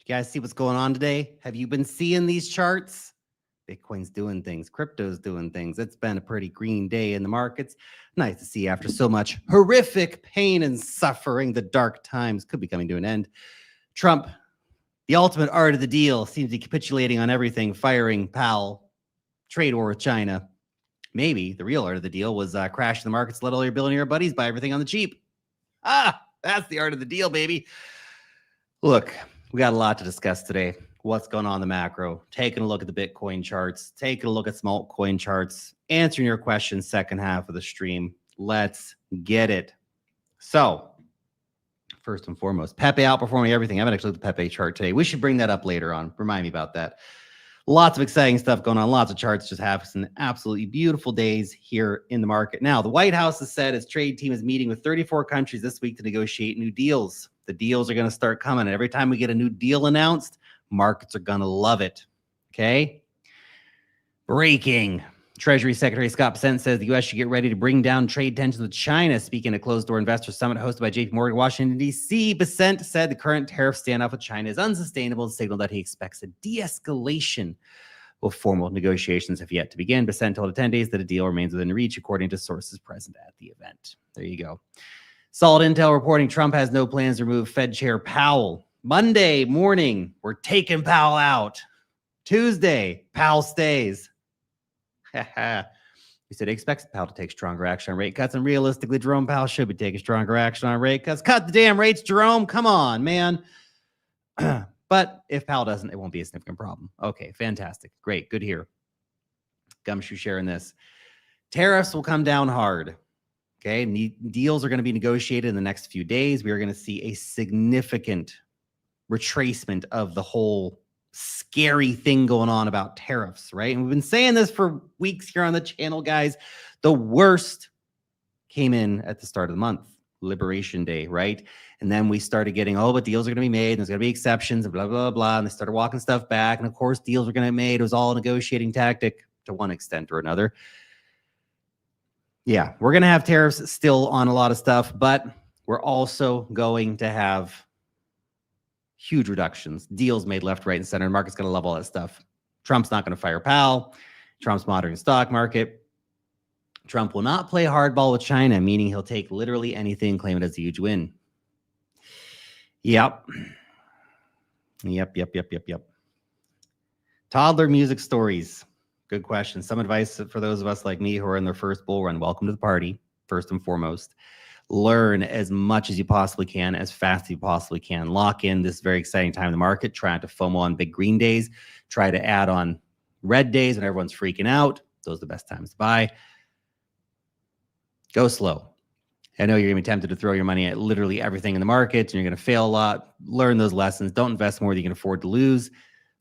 You guys see what's going on today? Have you been seeing these charts? Bitcoin's doing things. Crypto's doing things. It's been a pretty green day in the markets. Nice to see after so much horrific pain and suffering, the dark times could be coming to an end. Trump, the ultimate art of the deal, seems to be capitulating on everything, firing Powell, trade war with China. Maybe the real art of the deal was crashing the markets, let all your billionaire buddies buy everything on the cheap. That's the art of the deal, baby. Look, we got a lot to discuss today. What's going on in the macro, taking a look at the Bitcoin charts, taking a look at some altcoin charts, answering your questions second half of the stream. Let's get it. So, first and foremost, Pepe outperforming everything. I haven't actually looked at the Pepe chart today. We should bring that up later on. Remind me about that. Lots of exciting stuff going on. Lots of charts just having some absolutely beautiful days here in the market. Now, the White House has said its trade team is meeting with 34 countries this week to negotiate new deals. The deals are going to start coming. And every time we get a new deal announced, markets are going to love it. Okay? Breaking. Treasury Secretary Scott Bessent says the U.S. should get ready to bring down trade tensions with China. Speaking at a closed-door investor summit hosted by JP Morgan, Washington, D.C., Bessent said the current tariff standoff with China is unsustainable and signaled that he expects a de-escalation. Well, formal negotiations have yet to begin. Bessent told attendees that a deal remains within reach, according to sources present at the event. There you go. Solid intel reporting Trump has no plans to remove Fed Chair Powell. Monday morning, we're taking Powell out. Tuesday, Powell stays. He said he expects Powell to take stronger action on rate cuts, and realistically, Jerome Powell should be taking stronger action on rate cuts. Cut the damn rates, Jerome. Come on, man. But if Powell doesn't, it won't be a significant problem. Okay, fantastic. Great. Good to hear. Gumshoe sharing this. Tariffs will come down hard. Okay, deals are going to be negotiated in the next few days. We are going to see a significant retracement of the whole scary thing going on about tariffs, right? And we've been saying this for weeks here on the channel, guys. The worst came in at the start of the month, Liberation Day, right? And then we started getting, oh, but deals are going to be made, and there's going to be exceptions, and blah, blah, blah. And they started walking stuff back. And of course, deals were going to be made. It was all a negotiating tactic to one extent or another. Yeah, we're going to have tariffs still on a lot of stuff, but we're also going to have huge reductions, deals made left, right, and center. The market's going to love all that stuff. Trump's not going to fire Powell. Trump's monitoring the stock market. Trump will not play hardball with China, meaning he'll take literally anything and claim it as a huge win. Yep. Toddler music stories. Good question. Some advice for those of us like me who are in their first bull run. Welcome to the party, first and foremost. Learn as much as you possibly can, as fast as you possibly can. Lock in this very exciting time in the market. Try not to FOMO on big green days. Try to add on red days when everyone's freaking out. Those are the best times to buy. Go slow. I know you're going to be tempted to throw your money at literally everything in the market, and you're going to fail a lot. Learn those lessons. Don't invest more than you can afford to lose.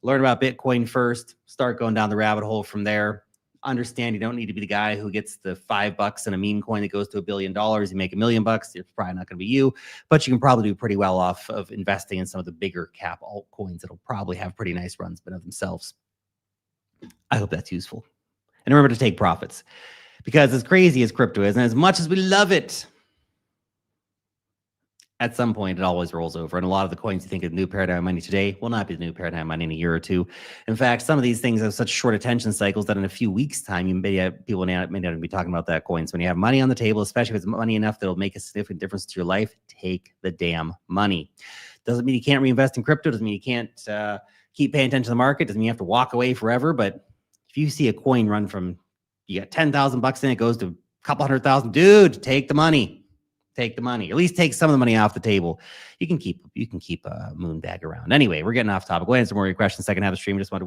Learn about Bitcoin first. Start going down the rabbit hole from there. Understand you don't need to be the guy who gets the $5 in a meme coin that goes to $1 billion. You make $1 million. It's probably not going to be you, but you can probably do pretty well off of investing in some of the bigger cap altcoins that'll probably have pretty nice runs but of themselves. I hope that's useful. And remember to take profits, because as crazy as crypto is, and as much as we love it, at some point, it always rolls over. And a lot of the coins you think of new paradigm money today will not be the new paradigm money in a year or two. In fact, some of these things have such short attention cycles that in a few weeks' time, you may have, people may not even be talking about that coin. So when you have money on the table, especially if it's money enough that'll make a significant difference to your life, take the damn money. Doesn't mean you can't reinvest in crypto. Doesn't mean you can't keep paying attention to the market. Doesn't mean you have to walk away forever. But if you see a coin run from, you got $10,000 in, it goes to a couple $100,000, dude, take the money. Take the money. At least take some of the money off the table. You can keep a moon bag around. Anyway, we're getting off topic. We'll answer more of your questions second half of the stream. I just want to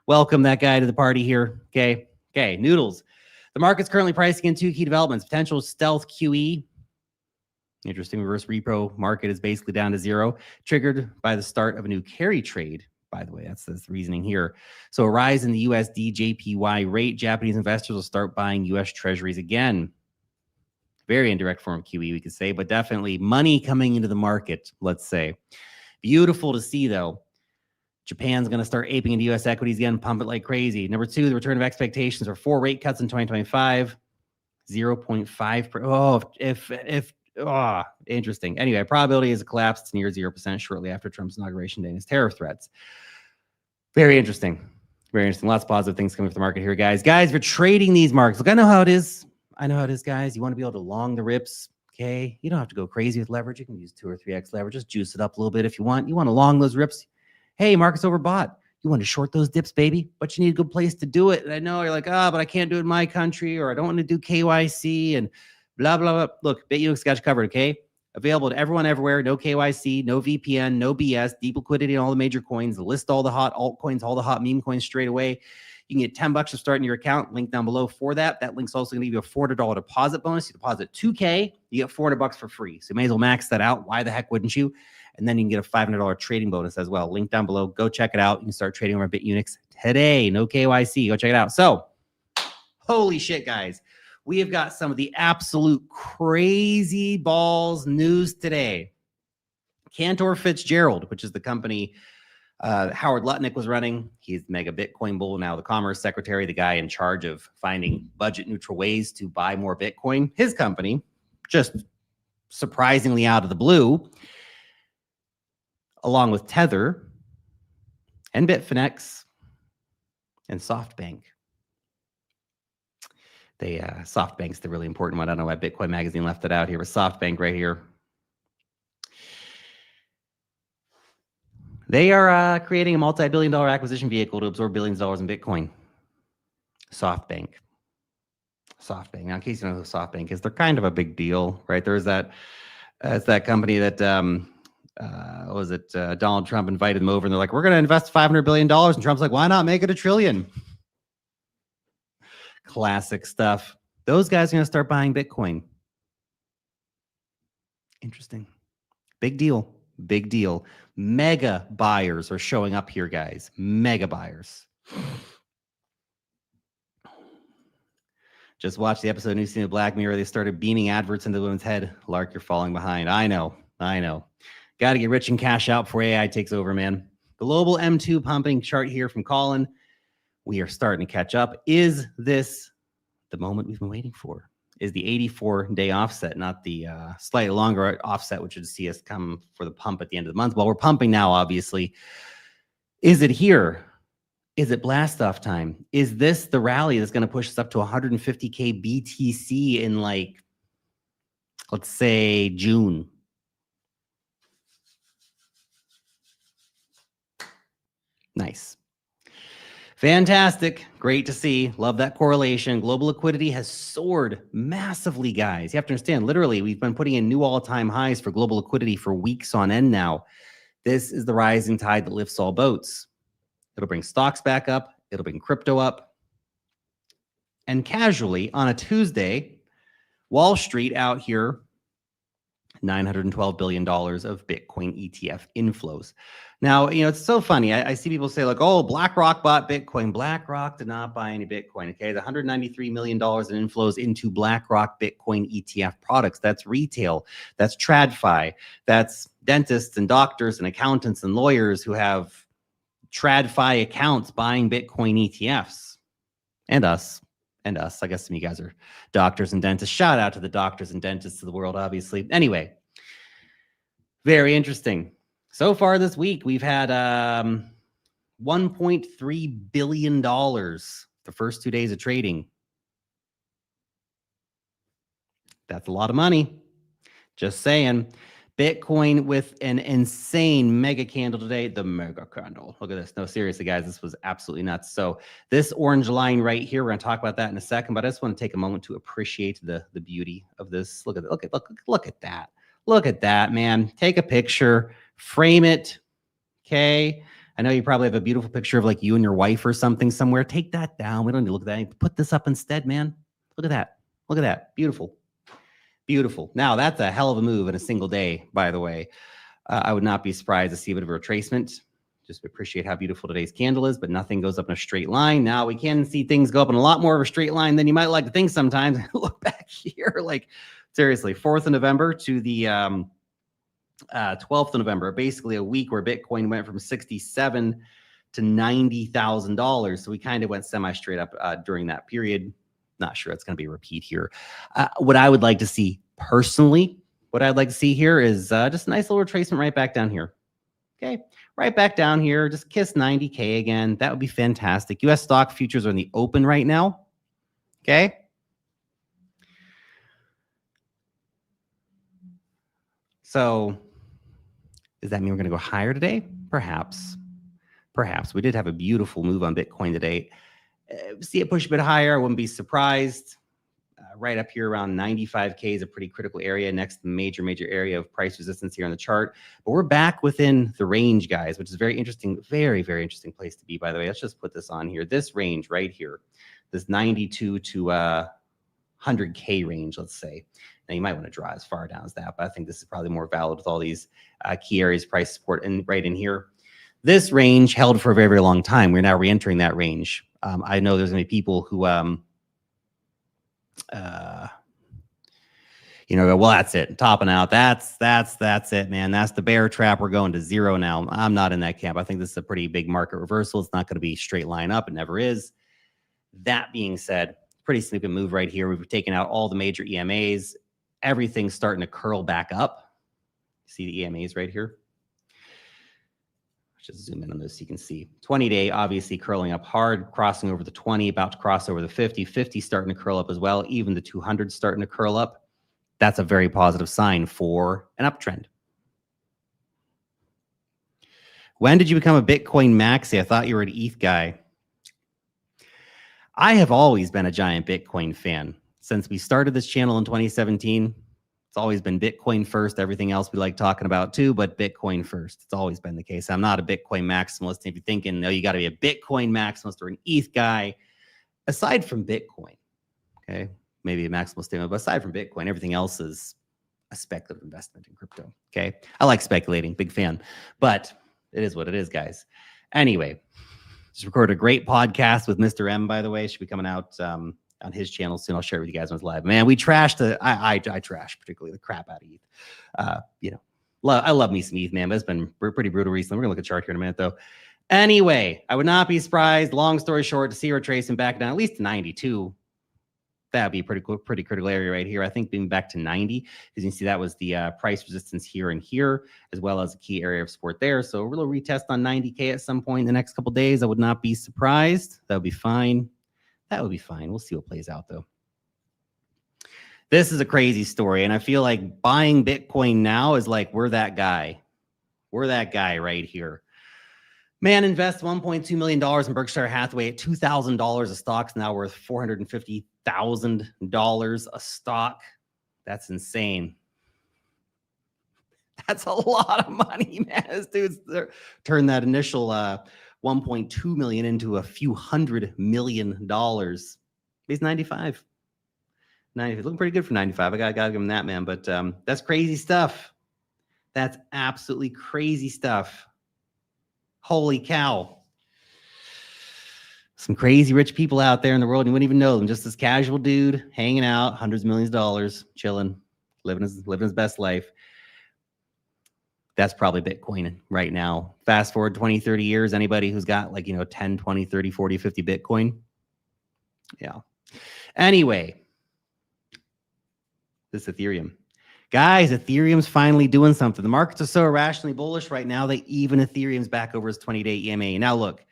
welcome that guy to the party here. Okay. Noodles. The market's currently pricing in two key developments. Potential stealth QE. Interesting. Reverse repo market is basically down to zero, triggered by the start of a new carry trade. By the way, that's the reasoning here. So a rise in the USD JPY rate. Japanese investors will start buying US treasuries again. Very indirect form of QE, we could say, but definitely money coming into the market, let's say. Beautiful to see, though. Japan's going to start aping into U.S. equities again, pump it like crazy. Number two, the return of expectations are 4 rate cuts in 2025, 0.5. Oh, if Interesting. Anyway, probability is a collapse. It's near 0% shortly after Trump's inauguration day and his tariff threats. Very interesting. Very interesting. Lots of positive things coming from the market here, guys. Guys, if you're trading these markets, look, I know how it is. I know how it is, guys. You want to be able to long the rips, okay? You don't have to go crazy with leverage. You can use 2 or 3x leverage. Just juice it up a little bit if you want. You want to long those rips. Hey, market's overbought. You want to short those dips, baby, but you need a good place to do it. And I know you're like, but I can't do it in my country, or I don't want to do KYC and blah, blah, blah. Look, BitUnix got you covered, okay? Available to everyone everywhere. No KYC, no VPN, no BS, deep liquidity in all the major coins. List all the hot altcoins, all the hot meme coins straight away. You can get $10 to start in your account. Link down below for that. That link's also going to give you a $400 deposit bonus. You deposit $2K, you get $400 for free. So you may as well max that out. Why the heck wouldn't you? And then you can get a $500 trading bonus as well. Link down below. Go check it out. You can start trading over BitUnix today. No KYC. Go check it out. So, holy shit, guys. We have got some of the absolute crazy balls news today. Cantor Fitzgerald, which is the company Howard Lutnick was running. He's the mega Bitcoin bull, now the Commerce Secretary, the guy in charge of finding budget neutral ways to buy more Bitcoin. His company, just surprisingly out of the blue, along with Tether and Bitfinex and SoftBank. SoftBank's the really important one. I don't know why Bitcoin Magazine left it out here, but SoftBank right here. They are creating a multi-billion-dollar acquisition vehicle to absorb billions of dollars in Bitcoin. SoftBank. Now, in case you know who SoftBank is, they're kind of a big deal, right? There's that, it's that company that, Donald Trump invited them over, and they're like, we're going to invest $500 billion. And Trump's like, why not make it $1 trillion? Classic stuff. Those guys are going to start buying Bitcoin. Interesting. Big deal. Big deal. Mega buyers are showing up here, guys. Mega buyers. Just watch the episode of New Scene of Black Mirror. They started beaming adverts into the woman's head. Lark, you're falling behind. I know. Got to get rich and cash out before AI takes over, man. Global M2 pumping chart here from Colin. We are starting to catch up. Is this the moment we've been waiting for? Is the 84-day offset, not the slightly longer offset, which would see us come for the pump at the end of the month? Well, we're pumping now, obviously. Is it here? Is it blast off time? Is this the rally that's going to push us up to 150K BTC in, like, let's say June? Nice. Fantastic. Great to see. Love that correlation. Global liquidity has soared massively, guys. You have to understand, literally, we've been putting in new all-time highs for global liquidity for weeks on end now. This is the rising tide that lifts all boats. It'll bring stocks back up. It'll bring crypto up. And casually, on a Tuesday, Wall Street out here, $912 billion of Bitcoin ETF inflows. Now, it's so funny. I see people say, like, oh, BlackRock bought Bitcoin. BlackRock did not buy any Bitcoin, okay? The $193 million in inflows into BlackRock Bitcoin ETF products. That's retail. That's TradFi. That's dentists and doctors and accountants and lawyers who have TradFi accounts buying Bitcoin ETFs. And us. I guess some of you guys are doctors and dentists. Shout out to the doctors and dentists of the world, obviously. Anyway, very interesting. So far this week, we've had $1.3 billion the first 2 days of trading. That's a lot of money. Just saying. Bitcoin with an insane mega candle today. The mega candle. Look at this. No, seriously, guys, this was absolutely nuts. So this orange line right here, we're going to talk about that in a second, but I just want to take a moment to appreciate the beauty of this. Look at that. Look at that, man. Take a picture, frame it. Okay. I know you probably have a beautiful picture of, like, you and your wife or something somewhere. Take that down. We don't need to look at that. Put this up instead, man. Look at that. Look at that. Beautiful. Beautiful. Now, that's a hell of a move in a single day, by the way. I would not be surprised to see a bit of a retracement. Just appreciate how beautiful today's candle is, but nothing goes up in a straight line. Now, we can see things go up in a lot more of a straight line than you might like to think sometimes. Look back here, like, seriously, 4th of November to the 12th of November, basically a week where Bitcoin went from $67,000 to $90,000. So we kind of went semi-straight up during that period. Not sure it's going to be a repeat here. What I would like to see personally What I'd like to see here is just a nice little retracement right back down here. Okay, right back down here. Just kiss 90K again. That would be fantastic. U.S. stock futures are in the open right now. Okay. So does that mean we're going to go higher today? Perhaps. Perhaps. We did have a beautiful move on Bitcoin today. See it push a bit higher. I wouldn't be surprised. Right up here around 95K is a pretty critical area, next to the major area of price resistance here on the chart. But we're back within the range, guys, which is very interesting. Very interesting place to be, by the way. Let's just put this on here. This range right here, this 92 to 100K range, let's say. Now, you might want to draw as far down as that, but I think this is probably more valid with all these key areas, price support, and right in here. This range held for a very long time. We're now re-entering that range. I know there's going to be people who, you know, well, that's it. Topping out. That's it, man. That's the bear trap. We're going to zero now. I'm not in that camp. I think this is a pretty big market reversal. It's not going to be straight line up. It never is. That being said, pretty significant move right here. We've taken out all the major EMAs. Everything's starting to curl back up. See the EMAs right here? Just zoom in on this so you can see. 20-day obviously curling up hard, crossing over the 20, about to cross over the 50. 50 starting to curl up as well. Even the 200 starting to curl up. That's a very positive sign for an uptrend. When did you become a Bitcoin maxi? I thought you were an ETH guy. I have always been a giant Bitcoin fan. Since we started this channel in 2017, it's always been Bitcoin first. Everything else we like talking about too, but Bitcoin first. It's always been the case. I'm not a Bitcoin maximalist. If you're thinking, no, you got to be a Bitcoin maximalist or an ETH guy, aside from Bitcoin, okay, maybe a maximalist statement, but aside from Bitcoin, everything else is a speculative investment in crypto. Okay, I like speculating, big fan, but it is what it is, guys. Anyway, just recorded a great podcast with Mr. M, by the way. Should be coming out on his channel soon. I'll share it with you guys when it's live. Man, we trashed I trash particularly the crap out of ETH. You know, I love me some ETH, man, but it's been pretty brutal recently. We're gonna look at the chart here in a minute, though. Anyway, I would not be surprised, long story short, to see her tracing back down at least to 92. That would be a pretty critical area right here. I think being back to 90, as you can see, that was the price resistance here and here, as well as a key area of support there. So a little retest on 90K at some point in the next couple of days. I would not be surprised. That would be fine. That would be fine. We'll see what plays out, though. This is a crazy story, and I feel like buying Bitcoin now is like we're that guy. We're that guy right here. Man, invest $1.2 million in Berkshire Hathaway at $2,000 a stock's now worth $450,000 a stock. That's insane. That's a lot of money, man. This dude's turned that initial 1.2 million into a few $100 million. He's 95. 90, looking pretty good for 95. I gotta give him that, man. But that's crazy stuff. That's absolutely crazy stuff. Holy cow. Some crazy rich people out there in the world. You wouldn't even know them. Just this casual dude hanging out, hundreds of millions of dollars, chilling, living his best life. That's probably Bitcoin right now. Fast forward 20, 30 years, anybody who's got like, 10, 20, 30, 40, 50 Bitcoin. Yeah. Anyway, this Ethereum. Guys, Ethereum's finally doing something. The markets are so irrationally bullish right now that even Ethereum's back over its 20-day EMA. Now, look,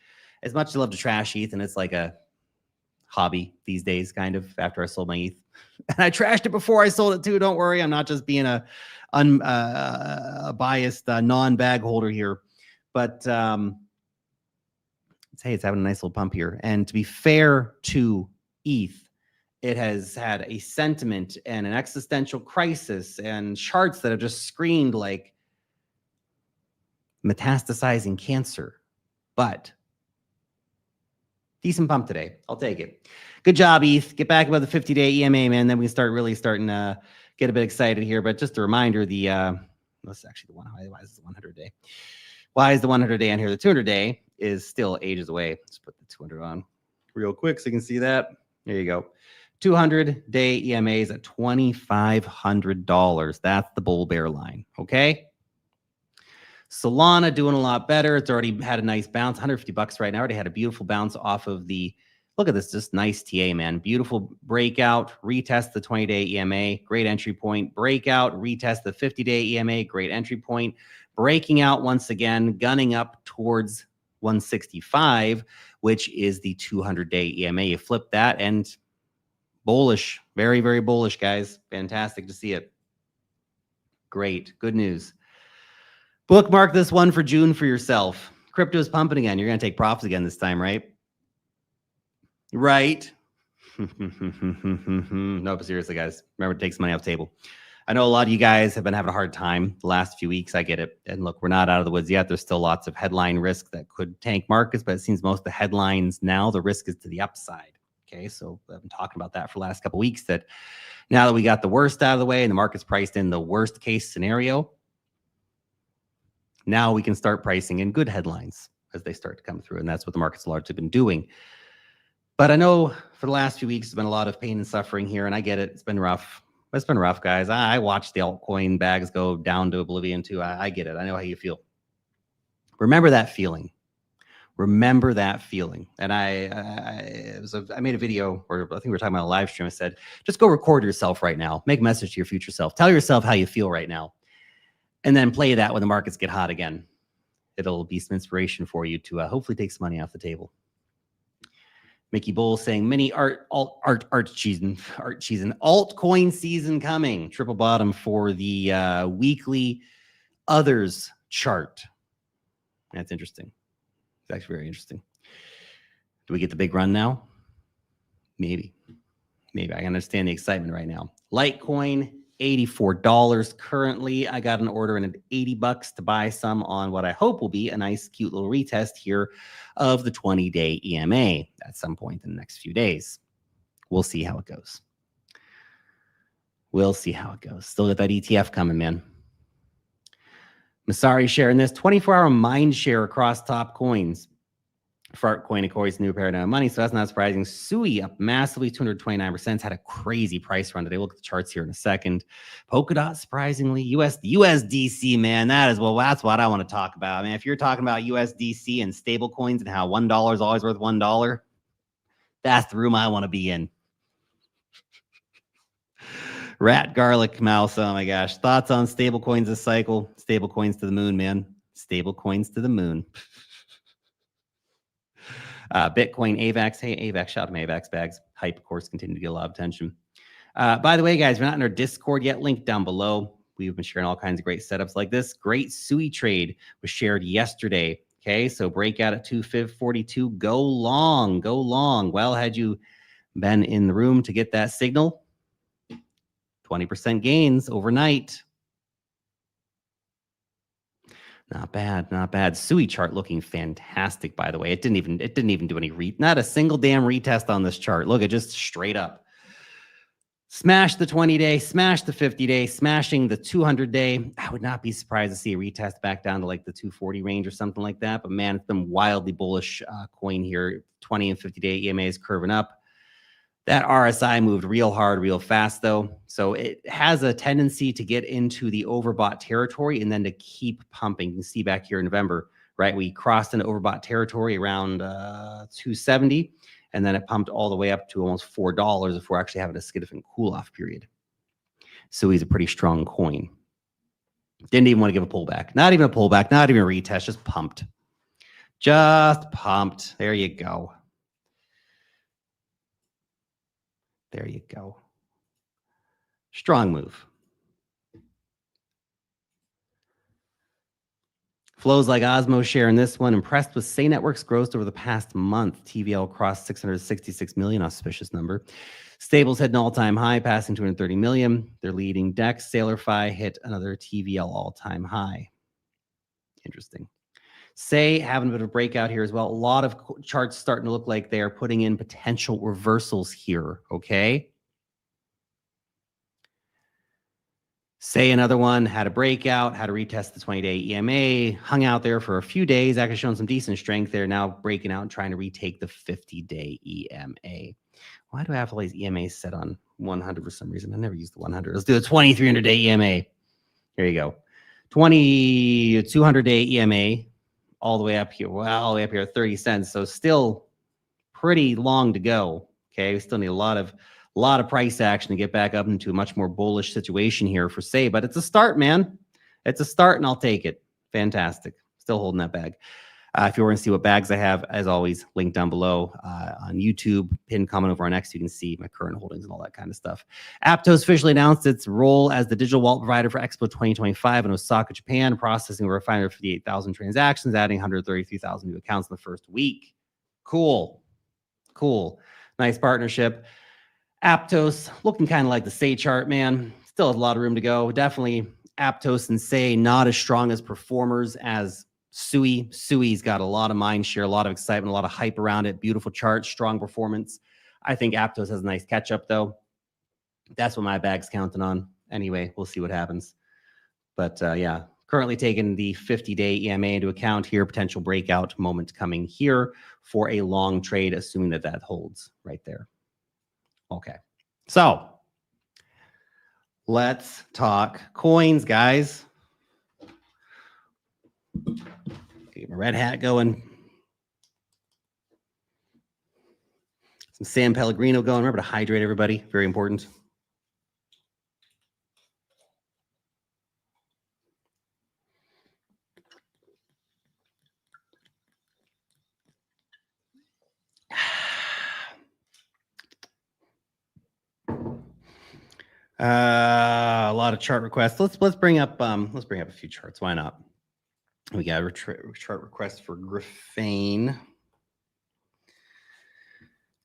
as much as I love to trash ETH, and it's like a hobby these days, kind of, after I sold my ETH. And I trashed it before I sold it too. Don't worry. I'm not just being a biased non-bag holder here. But hey, it's having a nice little pump here. And to be fair to ETH, it has had a sentiment and an existential crisis and charts that have just screamed like metastasizing cancer. But decent pump today. I'll take it. Good job, ETH. Get back above the 50-day EMA, man. Then we start really starting to get a bit excited here. But just a reminder, that's actually the one. Why is the 100-day? Why is the 100-day on here? The 200-day is still ages away. Let's put the 200 on real quick so you can see that. There you go. 200-day EMAs at $2,500. That's the bull bear line. Okay. Solana doing a lot better. It's already had a nice bounce, $150 right now. Already had a beautiful bounce off of the Look at this, just nice TA, man. Beautiful breakout, retest the 20-day EMA, great entry point. Breakout, retest the 50-day EMA, great entry point. Breaking out once again, gunning up towards 165, which is the 200-day EMA. You flip that and bullish, very, very bullish, guys. Fantastic to see it. Great, good news. Bookmark this one for June for yourself. Crypto's pumping again. You're going to take profits again this time, right? Right. No, but seriously, guys, remember to take some money off the table. I know a lot of you guys have been having a hard time the last few weeks. I get it. And look, we're not out of the woods yet. There's still lots of headline risk that could tank markets, but it seems most of the headlines now, the risk is to the upside. Okay, so I've been talking about that for the last couple of weeks, that now that we got the worst out of the way and the market's priced in the worst case scenario, now we can start pricing in good headlines as they start to come through. And that's what the market's largely been doing. But I know for the last few weeks, there's been a lot of pain and suffering here, and I get it. It's been rough. It's been rough, guys. I watched the altcoin bags go down to oblivion too. I get it. I know how you feel. Remember that feeling. Remember that feeling. And I made a video, or I think we were talking about a live stream. I said, just go record yourself right now. Make a message to your future self. Tell yourself how you feel right now. And then play that when the markets get hot again. It'll be some inspiration for you to hopefully take some money off the table. Mickey Bull saying mini art season, altcoin season coming. Triple bottom for the weekly others chart. That's interesting. It's actually very interesting. Do we get the big run now? Maybe. Maybe. I understand the excitement right now. Litecoin, $84 currently. I got an order in at $80 to buy some on what I hope will be a nice, cute little retest here of the 20-day EMA at some point in the next few days. We'll see how it goes. We'll see how it goes. Still got that ETF coming, man. Masari sharing this 24-hour mind share across top coins. For Altcoin, of course, new paradigm of money, so that's not surprising. SUI up massively, 229%. Had a crazy price run today. We'll look at the charts here in a second. Polkadot, surprisingly, USDC, man, that's what I want to talk about. I mean, if you're talking about USDC and stable coins and how $1 is always worth $1, that's the room I want to be in. Rat garlic mouse, oh my gosh. Thoughts on stable coins this cycle? Stable coins to the moon, man. Stable coins to the moon. Bitcoin, AVAX. Hey, AVAX, shout out to my AVAX bags. Hype, of course, continue to get a lot of attention. By the way, guys, we're not in our Discord yet. Link down below. We've been sharing all kinds of great setups like this. Great SUI trade was shared yesterday. Okay, so breakout at 242. Go long, go long. Well, had you been in the room to get that signal, 20% gains overnight. Not bad, not bad. SUI chart looking fantastic, by the way. It didn't even do any not a single damn retest on this chart. Look, it just straight up. Smash the 20-day, smash the 50-day, smashing the 200-day. I would not be surprised to see a retest back down to like the 240 range or something like that. But man, it's been wildly bullish coin here. 20 and 50-day EMA is curving up. That RSI moved real hard, real fast, though. So it has a tendency to get into the overbought territory and then to keep pumping. You can see back here in November, right? We crossed into overbought territory around 270, and then it pumped all the way up to almost $4 if we're actually having a significant cool-off period. So he's a pretty strong coin. Didn't even want to give a pullback. Not even a pullback, not even a retest, just pumped. Just pumped. There you go. There you go. Strong move. Flows like Osmo sharing this one. Impressed with Say Network's growth over the past month. TVL crossed 666 million, auspicious number. Stables hit an all-time high, passing 230 million. Their leading DEX, SailorFi, hit another TVL all-time high. Interesting. Say having a bit of a breakout here as well. A lot of charts starting to look like they are putting in potential reversals here, okay? Say another one had a breakout, had to retest the 20-day EMA, hung out there for a few days, actually showing some decent strength there, now breaking out and trying to retake the 50-day EMA. Why do I have all these EMAs set on 100 for some reason? I never use the 100. Let's do a 2300-day EMA. Here you go. 200-day EMA all the way up here. Well, all the way up here at 30 cents. So still pretty long to go. Okay, we still need a lot of price action to get back up into a much more bullish situation here for say, but it's a start, man. It's a start, and I'll take it. Fantastic. Still holding that bag. If you want to see what bags I have, as always, link down below on YouTube, pin comment over on X. You can see my current holdings and all that kind of stuff. Aptos officially announced its role as the digital wallet provider for Expo 2025 in Osaka, Japan, processing over 558,000 transactions, adding 133,000 new accounts in the first week. Cool. Cool. Nice partnership. Aptos looking kind of like the Say chart, man. Still has a lot of room to go. Definitely Aptos and Say not as strong as performers as Sui. Sui's got a lot of mind share, a lot of excitement, a lot of hype around it. Beautiful chart, strong performance. I think Aptos has a nice catch up though. That's what my bag's counting on. Anyway, we'll see what happens. But yeah, currently taking the 50-day EMA into account here. Potential breakout moment coming here for a long trade, assuming that that holds right there. Okay, so let's talk coins, guys. Get my red hat going. Some San Pellegrino going. Remember to hydrate, everybody. Very important. A lot of chart requests. Let's bring up a few charts. Why not? We got a chart request for Graphane.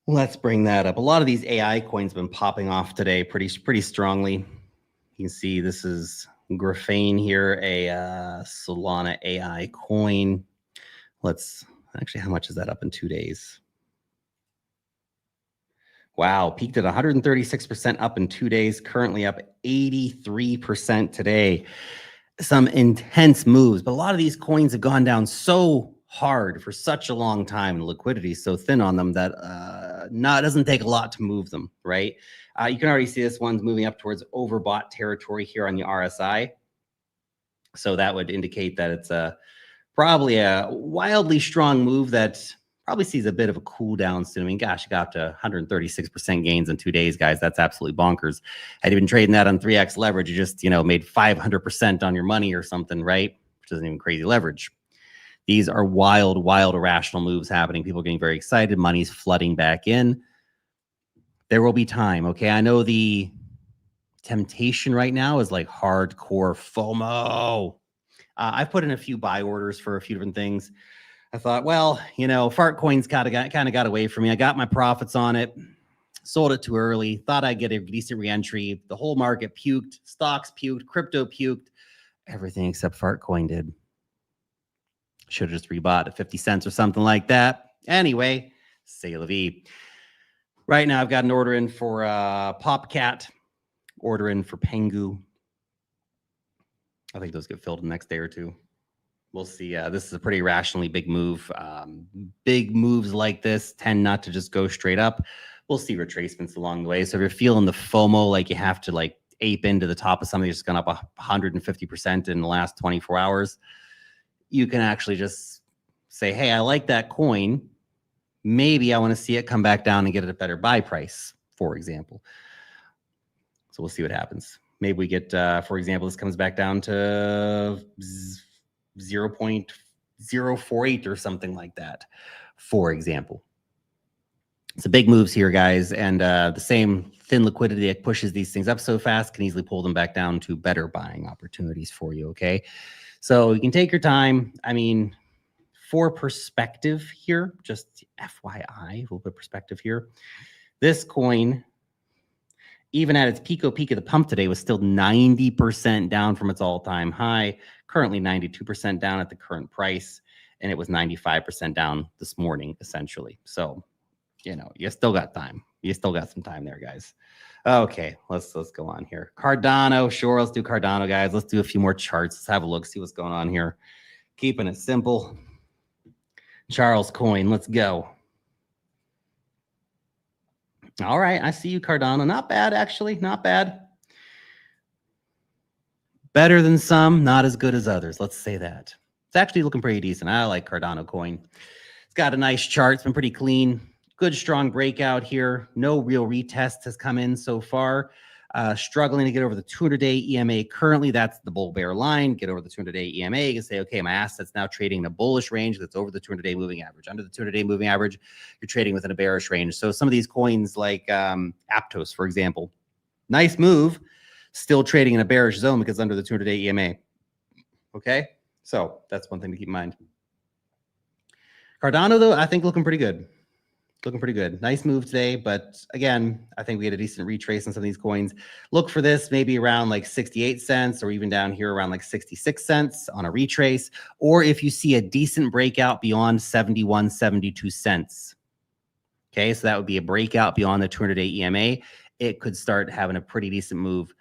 Let's bring that up. A lot of these AI coins have been popping off today pretty strongly. You can see this is Graphane here, a Solana AI coin. Let's actually, how much is that up in 2 days? Wow, peaked at 136% up in 2 days, currently up 83% today. Some intense moves, but a lot of these coins have gone down so hard for such a long time, and liquidity is so thin on them that it doesn't take a lot to move them, right? You can already see this one's moving up towards overbought territory here on the RSI. So that would indicate that it's probably a wildly strong move that probably sees a bit of a cool down soon. I mean, gosh, you got up to 136% gains in 2 days, guys. That's absolutely bonkers. Had you been trading that on 3x leverage, you just, made 500% on your money or something, right? Which isn't even crazy leverage. These are wild, irrational moves happening. People are getting very excited. Money's flooding back in. There will be time, okay? I know the temptation right now is like hardcore FOMO. I've put in a few buy orders for a few different things. I thought, well, fart coins kind of got away from me. I got my profits on it, sold it too early, thought I'd get a decent reentry. The whole market puked, stocks puked, crypto puked, everything except fart coin did. Should have just rebought at 50 cents or something like that. Anyway, c'est la vie. Right now, I've got an order in for Popcat, order in for Pengu. I think those get filled in the next day or two. We'll see. This is a pretty rationally big move. Big moves like this tend not to just go straight up. We'll see retracements along the way. So if you're feeling the FOMO, like you have to ape into the top of something that's gone up 150% in the last 24 hours, you can actually just say, hey, I like that coin. Maybe I want to see it come back down and get it at a better buy price, for example. So we'll see what happens. Maybe we get, for example, this comes back down to 0.048 or something like that, for example. It's a big moves here, guys, and the same thin liquidity that pushes these things up so fast can easily pull them back down to better buying opportunities for you, okay? So you can take your time. I mean, for perspective here, just FYI, a little bit of perspective here. This coin, even at its peak of the pump today, was still 90% down from its all-time high, currently 92% down at the current price, and it was 95% down this morning, essentially. So, you still got time. You still got some time there, guys. Okay, let's go on here. Cardano, sure, let's do Cardano, guys. Let's do a few more charts. Let's have a look, see what's going on here. Keeping it simple. Charles Coin, let's go. All right, I see you, Cardano. Not bad, actually, not bad. Better than some, not as good as others. Let's say that. It's actually looking pretty decent. I like Cardano Coin. It's got a nice chart. It's been pretty clean. good, strong breakout here. No real retest has come in so far. Struggling to get over the 200-day EMA currently. That's the bull bear line. Get over the 200-day EMA. You can say, okay, my asset's now trading in a bullish range that's over the 200-day moving average. Under the 200-day moving average, you're trading within a bearish range. So some of these coins like Aptos, for example, nice move, still trading in a bearish zone because under the 200-day EMA. Okay, so that's one thing to keep in mind. Cardano, though, I think looking pretty good. Looking pretty good. Nice move today, but again, I think we had a decent retrace on some of these coins. Look for this maybe around like 68 cents or even down here around like 66 cents on a retrace, or if you see a decent breakout beyond 71, 72 cents. Okay, so that would be a breakout beyond the 200-day EMA. It could start having a pretty decent move.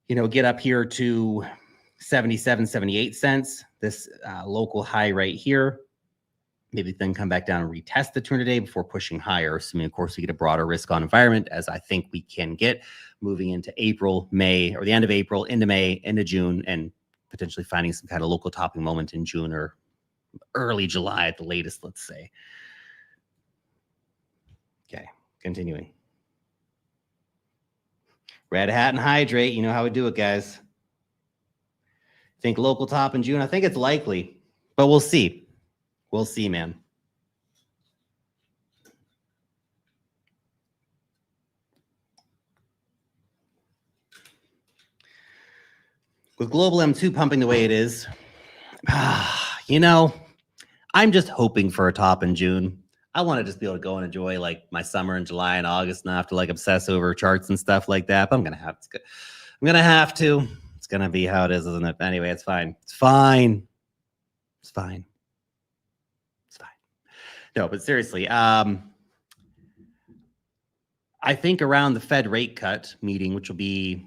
You know, get up here to 77, 78 cents, this local high right here. Maybe then come back down and retest the 200-day before pushing higher, assuming, of course, we get a broader risk-on environment, as I think we can get moving into April, May, or the end of April, into May, into June, and potentially finding some kind of local topping moment in June or early July at the latest, let's say. Okay, continuing. Red hat and hydrate, you know how we do it, guys. Think local top in June? I think it's likely, but we'll see. We'll see, man. With global M2 pumping the way it is, you know, I'm just hoping for a top in June. I want to just be able to go and enjoy like my summer in July and August, not have to like obsess over charts and stuff like that. But I'm gonna have to. I'm gonna have to. It's gonna be how it is, isn't it? Anyway, it's fine. It's fine. It's fine. No, but seriously, I think around the Fed rate cut meeting, which will be,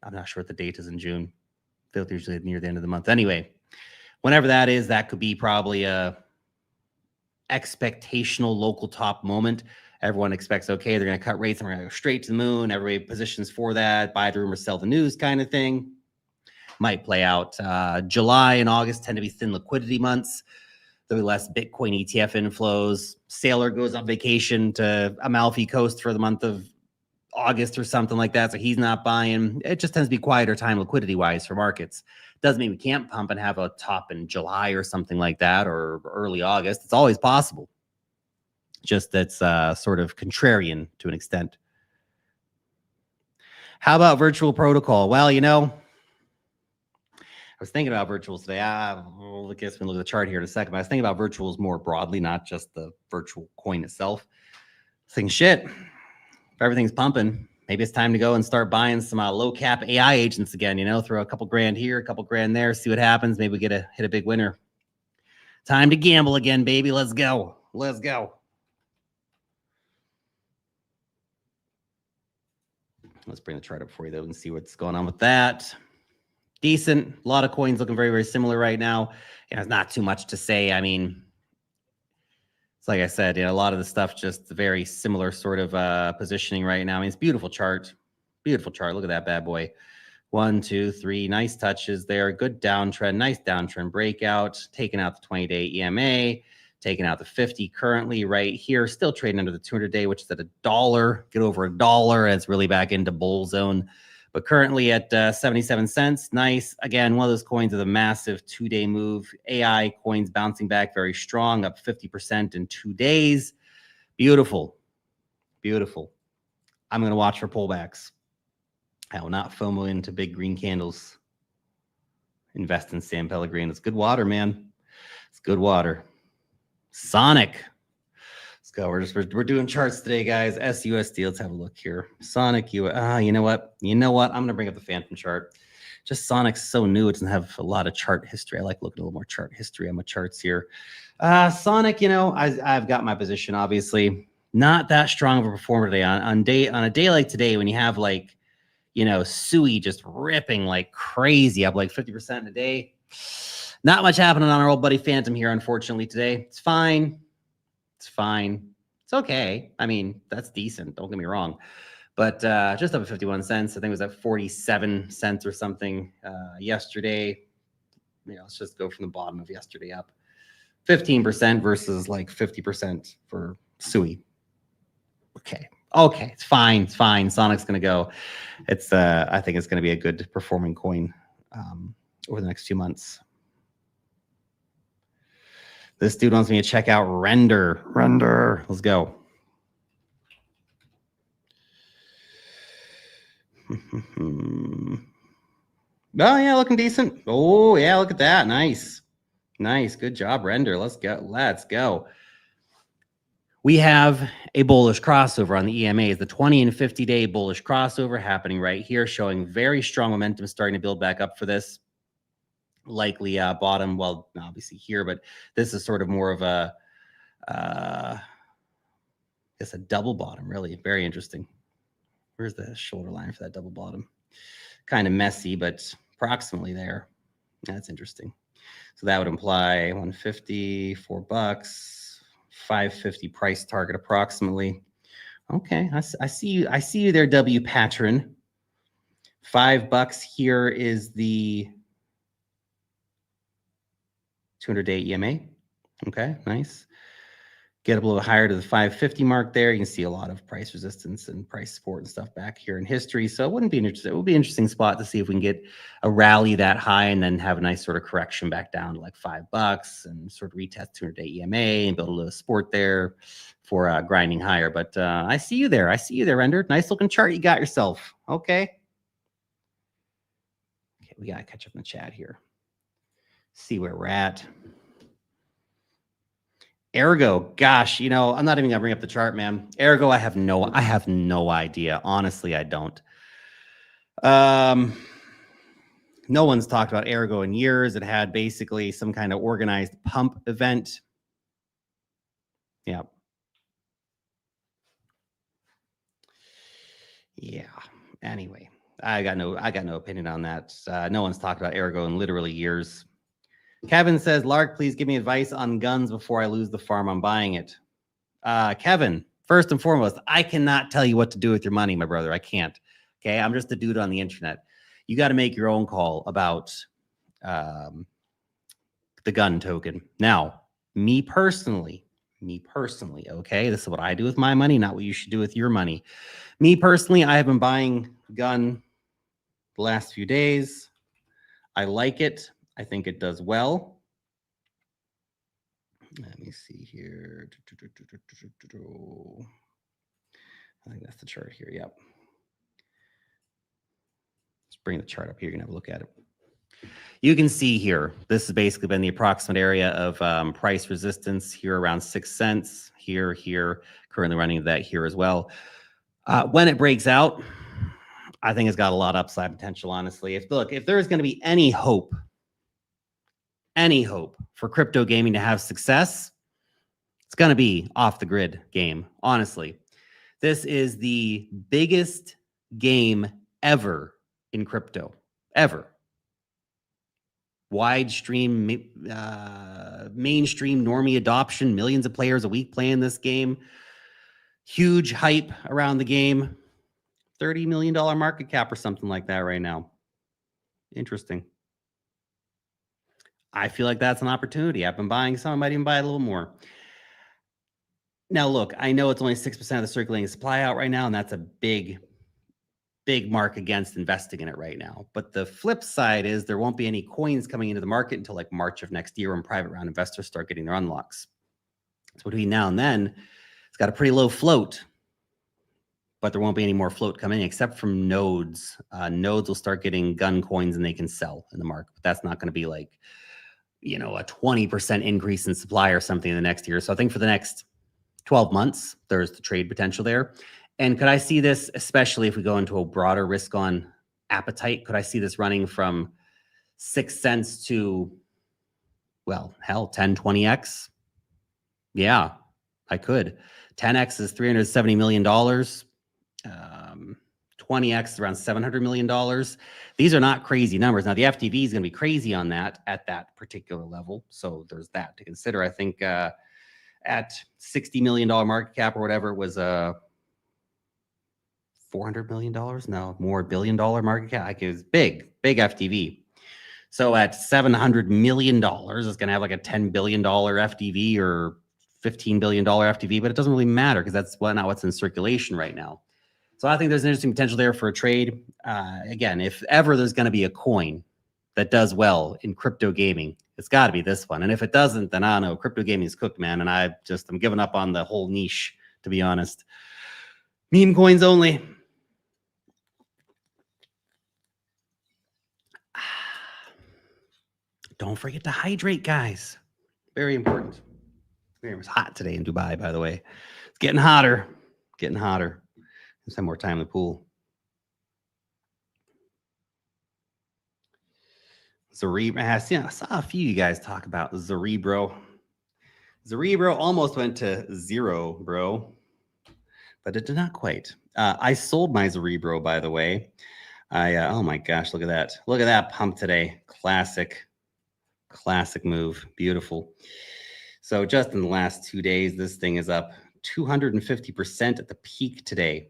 I'm not sure what the date is in June. I feel like usually near the end of the month. Anyway, whenever that is, that could be probably a expectational local top moment. Everyone expects, okay, they're going to cut rates and we're going to go straight to the moon. Everybody positions for that, buy the rumor, sell the news kind of thing. Might play out. July and August tend to be thin liquidity months. There'll be less Bitcoin ETF inflows. Sailor goes on vacation to Amalfi Coast for the month of August or something like that, so he's not buying. It just tends to be quieter time liquidity-wise for markets. Doesn't mean we can't pump and have a top in July or something like that, or early August. It's always possible. Just that's sort of contrarian to an extent. How about virtual protocol? Well, you know, I was thinking about virtuals today. I guess we look at the chart here in a second, but I was thinking about virtuals more broadly, not just the virtual coin itself. Thinking, shit, if everything's pumping, maybe it's time to go and start buying some low cap AI agents again. You know, throw a couple grand here, a couple grand there, see what happens. Maybe we hit a big winner. Time to gamble again, baby. Let's go. Let's go. Let's bring the chart up for you though and see what's going on with that. Decent. A lot of coins looking very, very similar right now. You know, it's not too much to say. I mean, it's like I said, you know, a lot of the stuff just very similar sort of positioning right now. I mean, it's beautiful chart. Beautiful chart. Look at that bad boy. 1, 2, 3. Nice touches there. Good downtrend. Nice downtrend breakout. Taking out the 20-day EMA. Taking out the 50 currently right here. Still trading under the 200-day, which is at $1. Get over $1. And it's really back into bull zone. But currently at 77 cents. Nice. Again, one of those coins with a massive 2-day move. AI coins bouncing back very strong, up 50% in 2 days. Beautiful. Beautiful. I'm going to watch for pullbacks. I will not FOMO into big green candles. Invest in San Pellegrino. It's good water, man. It's good water. Sonic. Let's go. We're doing charts today, guys. SUSD. Let's have a look here. Sonic. You know what? You know what? I'm gonna bring up the Phantom chart. Just Sonic's so new. It doesn't have a lot of chart history. I like looking at a little more chart history on my charts here. Sonic. You know, I've got my position. Obviously, not that strong of a performer today. On a day like today, when you have like, you know, Sui just ripping like crazy, up like 50% in a day. Not much happening on our old buddy Phantom here, unfortunately, today. It's fine. It's fine. It's okay. I mean, that's decent. Don't get me wrong. But just up at 51 cents. I think it was at 47 cents or something yesterday. You know, let's just go from the bottom of yesterday up. 15% versus like 50% for Sui. Okay. Okay. It's fine. It's fine. Sonic's going to go. It's, I think it's going to be a good performing coin over the next few months. This dude wants me to check out Render. Render. Let's go. Oh, yeah, looking decent. Oh, yeah, look at that. Nice. Nice. Good job, Render. Let's go. Let's go. We have a bullish crossover on the EMAs, the 20 and 50-day bullish crossover happening right here, showing very strong momentum starting to build back up for this. Likely bottom, well, obviously here, but this is sort of more of a, it's a double bottom, really. Very interesting. Where's the shoulder line for that double bottom? Kind of messy, but approximately there. That's interesting. So that would imply 150, $4, 550 price target approximately. Okay, I see you. I see you there, W Patron. $5 here is the 200-day EMA. Okay, nice. Get up a little higher to the 550 mark there. You can see a lot of price resistance and price support and stuff back here in history. So it wouldn't be interesting. It would be an interesting spot to see if we can get a rally that high and then have a nice sort of correction back down to like $5 and sort of retest 200-day EMA and build a little support there for grinding higher. But I see you there. I see you there, Render. Nice looking chart you got yourself. Okay. Okay, we got to catch up in the chat here. See where we're at. Ergo, gosh, you know, I'm not even gonna bring up the chart, man. Ergo, I have no idea. Honestly, I don't. No one's talked about Ergo in years. It had basically some kind of organized pump event. Yeah. Yeah. Anyway, I got no opinion on that. No one's talked about Ergo in literally years. Kevin says, Lark, please give me advice on guns before I lose the farm I'm buying it. Kevin, first and foremost, I cannot tell you what to do with your money, my brother. I can't. Okay, I'm just a dude on the internet. You got to make your own call about the gun token. Now, me personally, okay, this is what I do with my money, not what you should do with your money. Me personally, I have been buying gun the last few days. I like it. I think it does well. Let me see here. I think that's the chart here. Yep. Let's bring the chart up here. You can have a look at it. You can see here, this has basically been the approximate area of price resistance here around 6 cents. Here, currently running that here as well. When it breaks out, I think it's got a lot of upside potential, honestly. If there's going to be any hope for crypto gaming to have success, it's going to be off the grid game. Honestly, this is the biggest game ever in crypto, ever. Wide stream, mainstream normie adoption, millions of players a week playing this game. Huge hype around the game. $30 million market cap or something like that right now. Interesting. I feel like that's an opportunity. I've been buying some. I might even buy a little more. Now, look, I know it's only 6% of the circulating supply out right now, and that's a big mark against investing in it right now. But the flip side is there won't be any coins coming into the market until like March of next year when private round investors start getting their unlocks. So between now and then, it's got a pretty low float, but there won't be any more float coming except from nodes. Nodes will start getting gun coins and they can sell in the market. But that's not going to be like, you know, a 20% increase in supply or something in the next year. So I think for the next 12 months, there's the trade potential there. And could I see this, especially if we go into a broader risk on appetite, could I see this running from 6 cents to, well, hell, 10, 20x? Yeah, I could. 10x is $370 million. 20x around $700 million. These are not crazy numbers. Now, the FTV is going to be crazy on that at that particular level. So there's that to consider. I think at $60 million market cap or whatever, it was $400 million. No, more $1 billion market cap. It was big FTV. So at $700 million, it's going to have like a $10 billion FTV or $15 billion FTV, but it doesn't really matter because that's not what's in circulation right now. So I think there's an interesting potential there for a trade. Again, if ever there's going to be a coin that does well in crypto gaming, it's got to be this one. And if it doesn't, then I don't know. Crypto gaming is cooked, man. And I'm giving up on the whole niche, to be honest. Meme coins only. Don't forget to hydrate, guys. Very important. It was hot today in Dubai, by the way. It's getting hotter. Getting hotter. Let's have more time in the pool. Cerebro. I saw a few of you guys talk about Cerebro. Cerebro almost went to zero, bro. But it did not quite. I sold my Cerebro, by the way. Oh my gosh, look at that. Look at that pump today. Classic move. Beautiful. So just in the last 2 days, this thing is up 250% at the peak today.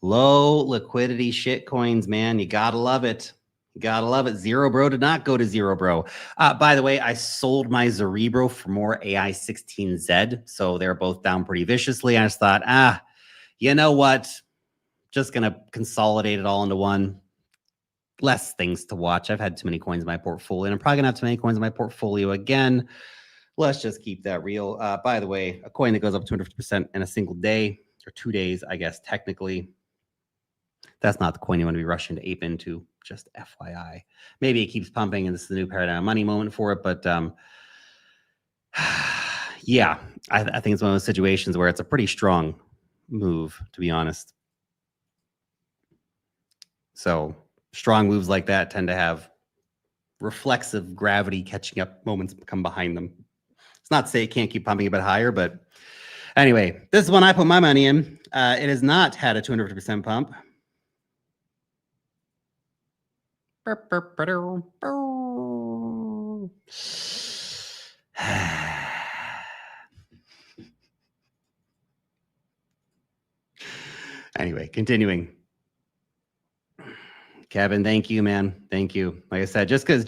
Low liquidity shit coins, man. You gotta love it. You gotta love it. Zero Bro did not go to zero, bro. By the way, I sold my Cerebro for more AI16Z. So they're both down pretty viciously. I just thought, you know what? Just gonna consolidate it all into one. Less things to watch. I've had too many coins in my portfolio, and I'm probably gonna have too many coins in my portfolio again. Let's just keep that real. By the way, a coin that goes up 250% in a single day or 2 days, I guess technically, that's not the coin you want to be rushing to ape into. Just FYI. Maybe it keeps pumping, and this is the new paradigm money moment for it. But yeah, I think it's one of those situations where it's a pretty strong move, to be honest. So strong moves like that tend to have reflexive gravity catching up moments come behind them. It's not to say it can't keep pumping a bit higher, but anyway, this is one I put my money in. It has not had a 250% pump. Anyway, continuing. Kevin, thank you, man. Thank you. Like I said, just because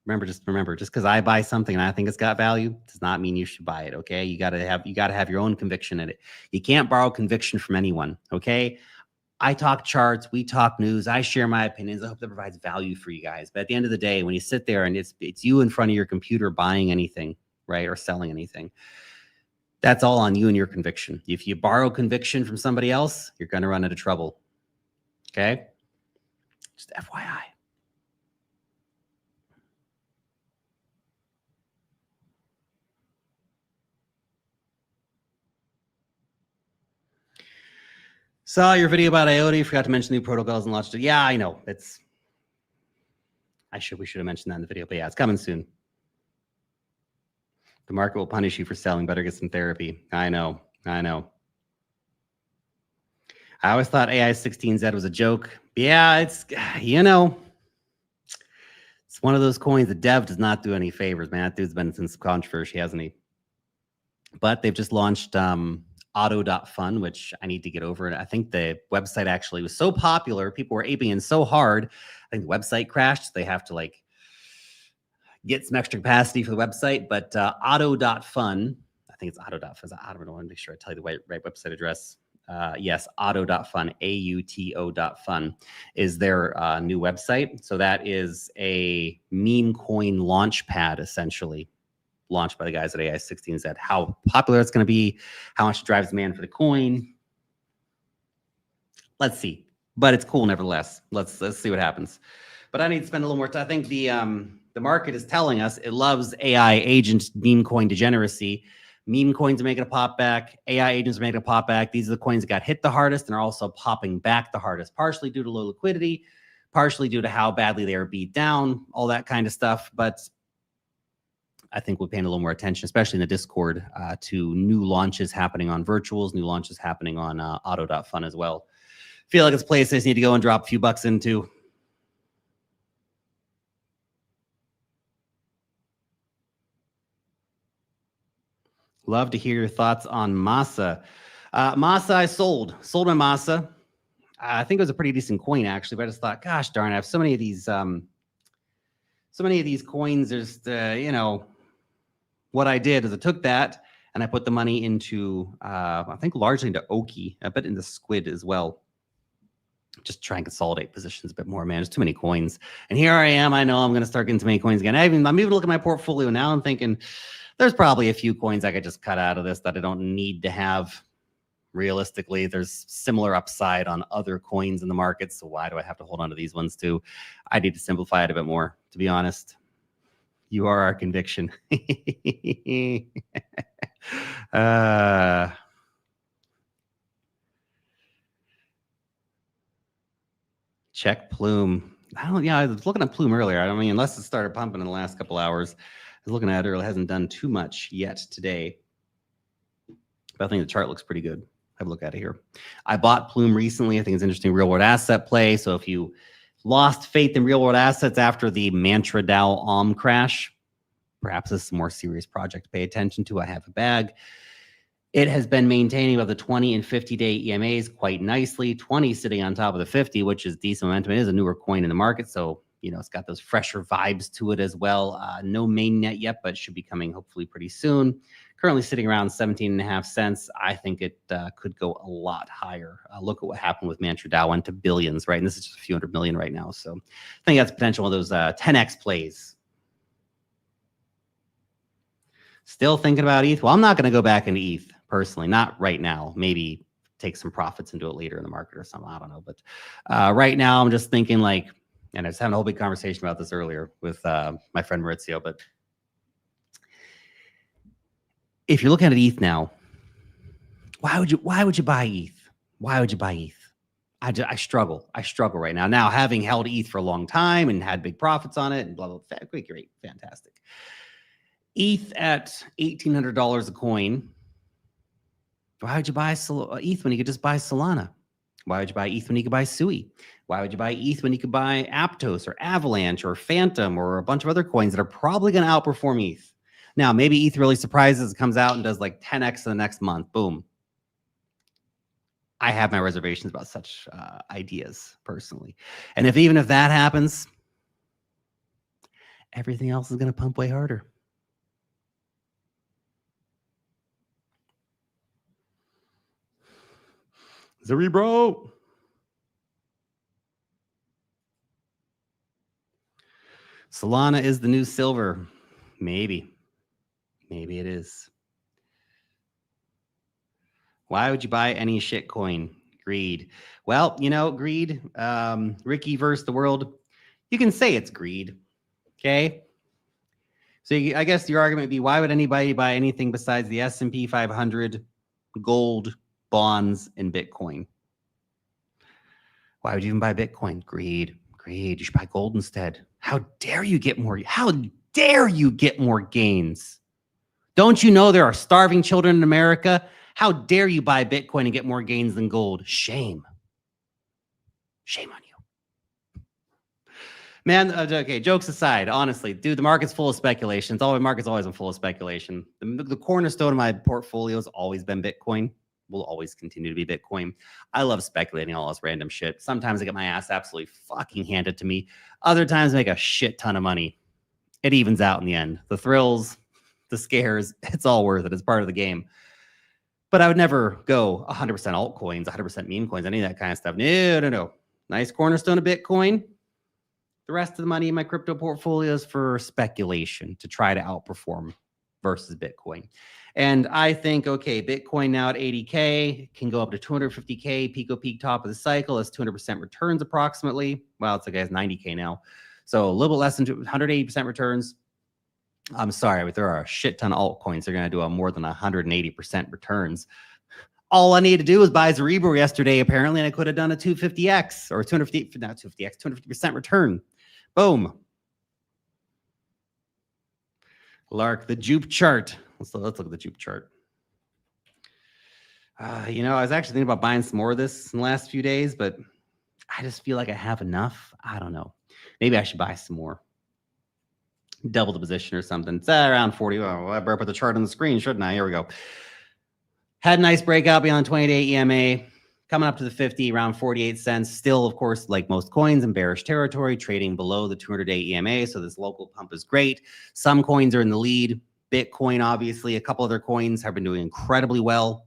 I buy something and I think it's got value does not mean you should buy it. Okay. You gotta have your own conviction in it. You can't borrow conviction from anyone. Okay. I talk charts, we talk news, I share my opinions. I hope that provides value for you guys. But at the end of the day, when you sit there and it's you in front of your computer buying anything, right, or selling anything, that's all on you and your conviction. If you borrow conviction from somebody else, you're going to run into trouble. Okay? Just FYI. Saw your video about IoT. Forgot to mention new protocols and launched it. Yeah, I know. We should have mentioned that in the video, but yeah, it's coming soon. The market will punish you for selling. Better get some therapy. I know. I always thought AI16Z was a joke. Yeah, it's one of those coins. The dev does not do any favors, man. That dude's been in some controversy, hasn't he? But they've just launched auto.fun, which I need to get over. And I think the website actually was so popular, people were aping in so hard, I think the website crashed. So they have to like get some extra capacity for the website. But auto.fun, I think it's auto.fun. I don't want to make sure I tell you the right website address. Yes, auto.fun, AUTO.fun is their new website. So that is a meme coin launch pad, essentially, launched by the guys at AI16Z. How popular it's going to be, how much it drives demand for the coin. Let's see. But it's cool nevertheless. Let's see what happens. But I need to spend a little more time. I think the market is telling us it loves AI agent meme coin degeneracy. Meme coins are making a pop back. AI agents are making a pop back. These are the coins that got hit the hardest and are also popping back the hardest, partially due to low liquidity, partially due to how badly they are beat down, all that kind of stuff. But I think we're paying a little more attention, especially in the Discord, to new launches happening on virtuals, new launches happening on auto.fun as well. Feel like it's a place I just need to go and drop a few bucks into. Love to hear your thoughts on Masa. Masa, I sold my Masa. I think it was a pretty decent coin actually, but I just thought, gosh darn, I have so many of these coins. There's what I did is I took that and I put the money into, I think largely into Oki, a bit into Squid as well. Just try and consolidate positions a bit more, man. There's too many coins. And here I am. I know I'm going to start getting too many coins again. I'm even looking at my portfolio now and thinking there's probably a few coins I could just cut out of this that I don't need to have. Realistically, there's similar upside on other coins in the market. So why do I have to hold on to these ones too? I need to simplify it a bit more, to be honest. You are our conviction. Check Plume. I was looking at Plume earlier. I mean, unless it started pumping in the last couple hours. I was looking at it earlier. It hasn't done too much yet today. But I think the chart looks pretty good. Have a look at it here. I bought Plume recently. I think it's an interesting real world asset play. So if you lost faith in real world assets after the Mantra DAO crash, perhaps this is a more serious project to pay attention to. I have a bag. It has been maintaining about the 20 and 50-day EMAs quite nicely. 20 sitting on top of the 50, which is decent momentum. It is a newer coin in the market, so it's got those fresher vibes to it as well. No mainnet yet, but should be coming hopefully pretty soon. Currently sitting around 17.5 cents. I think it could go a lot higher. Look at what happened with Mantra DAO, went to billions, right? And this is just a few hundred million right now. So I think that's potential of those 10x plays. Still thinking about ETH? Well, I'm not going to go back into ETH personally, not right now. Maybe take some profits and do it later in the market or something. I don't know. But right now, I'm just thinking and I was having a whole big conversation about this earlier with my friend Maurizio. But if you're looking at ETH now, why would you buy ETH? Why would you buy ETH? I struggle right now. Now, having held ETH for a long time and had big profits on it and blah, blah, blah, great, fantastic. ETH at $1,800 a coin. Why would you buy ETH when you could just buy Solana? Why would you buy ETH when you could buy Sui? Why would you buy ETH when you could buy Aptos or Avalanche or Phantom or a bunch of other coins that are probably going to outperform ETH? Now, maybe ETH really surprises, comes out and does like 10x in the next month. Boom. I have my reservations about such ideas personally. And even if that happens, everything else is going to pump way harder. Cerebro. Solana is the new silver. Maybe it is. Why would you buy any shit coin? Greed. Well, greed. Ricky versus the world. You can say it's greed. Okay. So I guess your argument would be, why would anybody buy anything besides the S&P 500, gold, bonds, and Bitcoin? Why would you even buy Bitcoin? Greed. You should buy gold instead. How dare you get more gains? Don't you know there are starving children in America? How dare you buy Bitcoin and get more gains than gold? Shame on you. Man, okay, jokes aside, honestly, dude, the market's full of speculation. The market's always been full of speculation. The cornerstone of my portfolio has always been Bitcoin. Will always continue to be Bitcoin. I love speculating all this random shit. Sometimes I get my ass absolutely fucking handed to me. Other times I make a shit ton of money. It evens out in the end. The thrills, the scares, it's all worth it. It's part of the game. But I would never go 100% altcoins, 100% meme coins, any of that kind of stuff. No. Nice cornerstone of Bitcoin. The rest of the money in my crypto portfolio is for speculation to try to outperform versus Bitcoin. And I think, okay, Bitcoin now at 80K can go up to 250K, peak top of the cycle. That's 200% returns approximately. Well, it's it's 90K now. So a little bit less than 180% returns. I'm sorry, but there are a shit ton of altcoins. They're going to do more than 180% returns. All I need to do was buy Cerebro yesterday, apparently, and I could have done a 250x or 250% return. Boom. Lark, the Jupe chart. Let's look at the Jupe chart. I was actually thinking about buying some more of this in the last few days, but I just feel like I have enough. I don't know. Maybe I should buy some more. Double the position or something. It's around 40. Oh, I better put the chart on the screen, shouldn't I? Here we go. Had a nice breakout beyond 20-day EMA. Coming up to the 50, around 48 cents. Still, of course, like most coins in bearish territory, trading below the 200-day EMA. So this local pump is great. Some coins are in the lead. Bitcoin, obviously, a couple other coins have been doing incredibly well.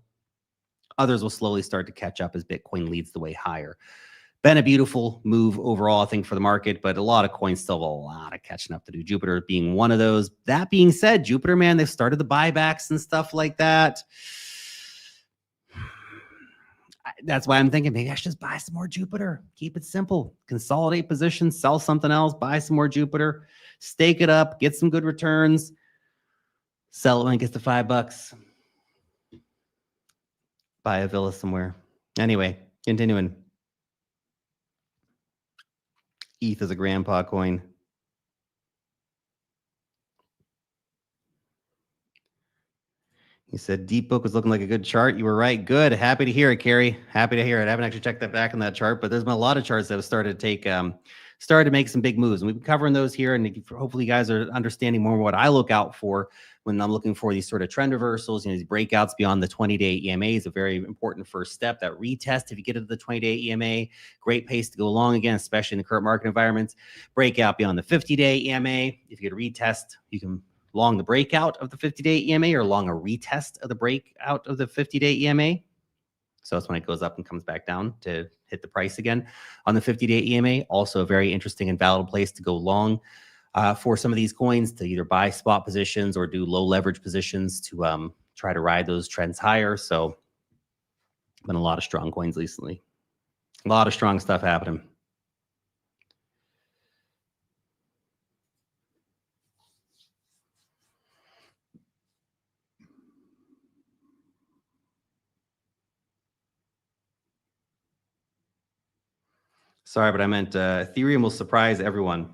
Others will slowly start to catch up as Bitcoin leads the way higher. Been a beautiful move overall, I think, for the market, but a lot of coins still have a lot of catching up to do. Jupiter being one of those. That being said, Jupiter, man, they've started the buybacks and stuff like that. That's why I'm thinking maybe I should just buy some more Jupiter. Keep it simple. Consolidate positions, sell something else, buy some more Jupiter, stake it up, get some good returns, sell it when it gets to $5. Buy a villa somewhere. Anyway, continuing. ETH is a grandpa coin. He said Deep Book was looking like a good chart. You were right. Good. Happy to hear it, Carrie. Happy to hear it. I haven't actually checked that back on that chart, but there's been a lot of charts that have started to take, started to make some big moves. And we've been covering those here. And hopefully you guys are understanding more what I look out for when I'm looking for these sort of trend reversals. You know, these breakouts beyond the 20-day EMA is a very important first step. That retest, if you get into the 20-day EMA, great pace to go along again, especially in the current market environments. Breakout beyond the 50-day EMA. If you get a retest, you can long the breakout of the 50-day EMA or long a retest of the breakout of the 50-day EMA. So that's when it goes up and comes back down to hit the price again on the 50-day EMA. Also a very interesting and valid place to go long for some of these coins, to either buy spot positions or do low leverage positions to try to ride those trends higher. So been a lot of strong coins recently. A lot of strong stuff happening. Sorry, but I meant Ethereum will surprise everyone.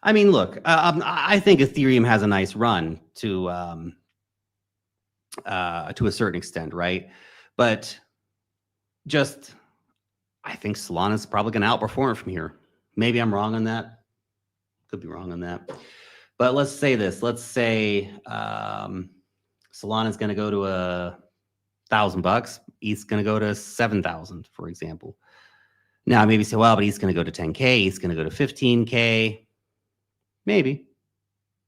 I mean, look, I think Ethereum has a nice run to a certain extent, right? But just, I think Solana's probably going to outperform from here. Maybe I'm wrong on that. Could be wrong on that. But let's say this. Let's say Solana's going to go to $1,000. ETH's going to go to 7,000, for example. Now, maybe say, well, but he's going to go to 10K. He's going to go to 15K. Maybe.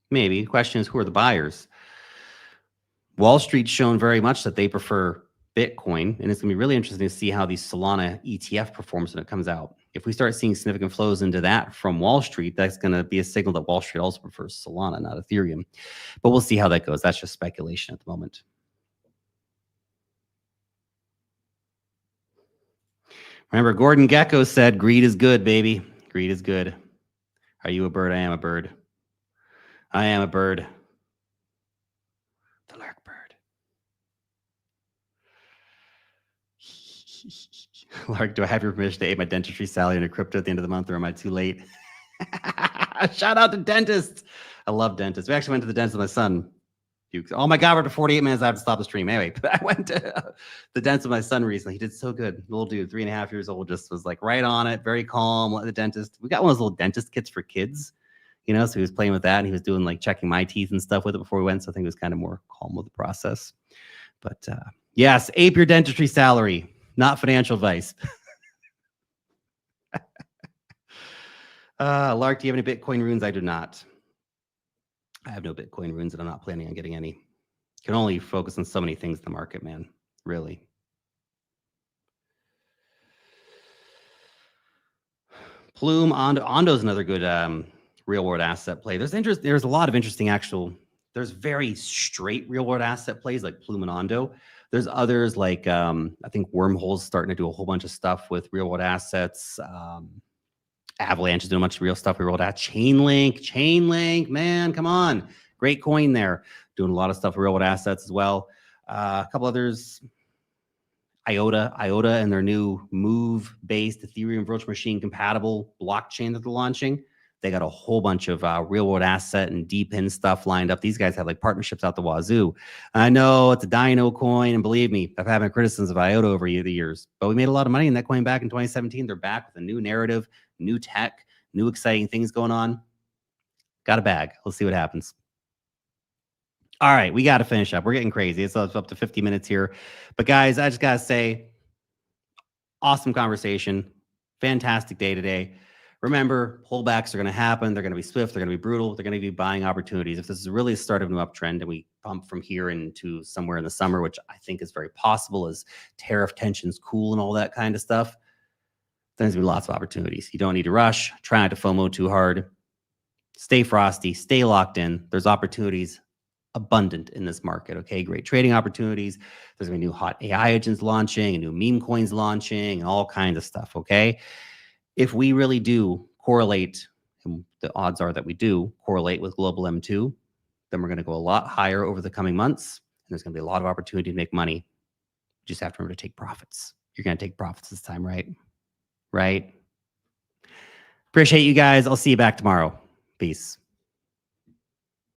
The question is, who are the buyers? Wall Street's shown very much that they prefer Bitcoin, and it's going to be really interesting to see how the Solana ETF performs when it comes out. If we start seeing significant flows into that from Wall Street, that's going to be a signal that Wall Street also prefers Solana, not Ethereum. But we'll see how that goes. That's just speculation at the moment. Remember, Gordon Gekko said, greed is good, baby. Greed is good. Are you a bird? I am a bird. I am a bird. The lark bird. Lark, do I have your permission to aid my dentistry salary in a crypto at the end of the month, or am I too late? Shout out to dentists. I love dentists. We actually went to the dentist with my son. Oh my God, we're at 48 minutes. I have to stop the stream. Anyway, I went to the dentist with my son recently. He did so good. Little dude, 3.5 years old, just was like right on it, very calm. Let the dentist. We got one of those little dentist kits for kids, you know, so he was playing with that, and he was doing like checking my teeth and stuff with it before we went. So I think it was kind of more calm with the process. But yes, ape your dentistry salary, not financial advice. Lark, do you have any Bitcoin runes? I do not. I have no Bitcoin runes, and I'm not planning on getting any. Can only focus on so many things in the market, man. Really. Plume, Ondo's another good real world asset play. There's a lot of interesting there's very straight real world asset plays like Plume and Ondo. There's others like I think Wormhole's starting to do a whole bunch of stuff with real world assets. Avalanche is doing a bunch of real stuff. We rolled out Chainlink, man, come on. Great coin there. Doing a lot of stuff with real world assets as well. A couple others, IOTA and their new Move-based Ethereum virtual machine compatible blockchain that they're launching. They got a whole bunch of real world asset and DePIN stuff lined up. These guys have like partnerships out the wazoo. I know it's a dino coin, and believe me, I've had my criticisms of IOTA over the years, but we made a lot of money in that coin back in 2017. They're back with a new narrative, new tech, new exciting things going on. Got a bag. Let's see what happens. All right, we got to finish up. We're getting crazy. It's up to 50 minutes here. But guys, I just got to say, awesome conversation. Fantastic day today. Remember, pullbacks are going to happen. They're going to be swift. They're going to be brutal. They're going to be buying opportunities. If this is really the start of an uptrend and we pump from here into somewhere in the summer, which I think is very possible as tariff tensions cool and all that kind of stuff, then there's going to be lots of opportunities. You don't need to rush. Try not to FOMO too hard. Stay frosty. Stay locked in. There's opportunities abundant in this market. Okay, great trading opportunities. There's going to be new hot AI agents launching and new meme coins launching and all kinds of stuff. Okay. If we really do correlate, and the odds are that we do correlate with global M2, then we're going to go a lot higher over the coming months. And there's going to be a lot of opportunity to make money. You just have to remember to take profits. You're going to take profits this time, right? Right? Appreciate you guys. I'll see you back tomorrow. Peace.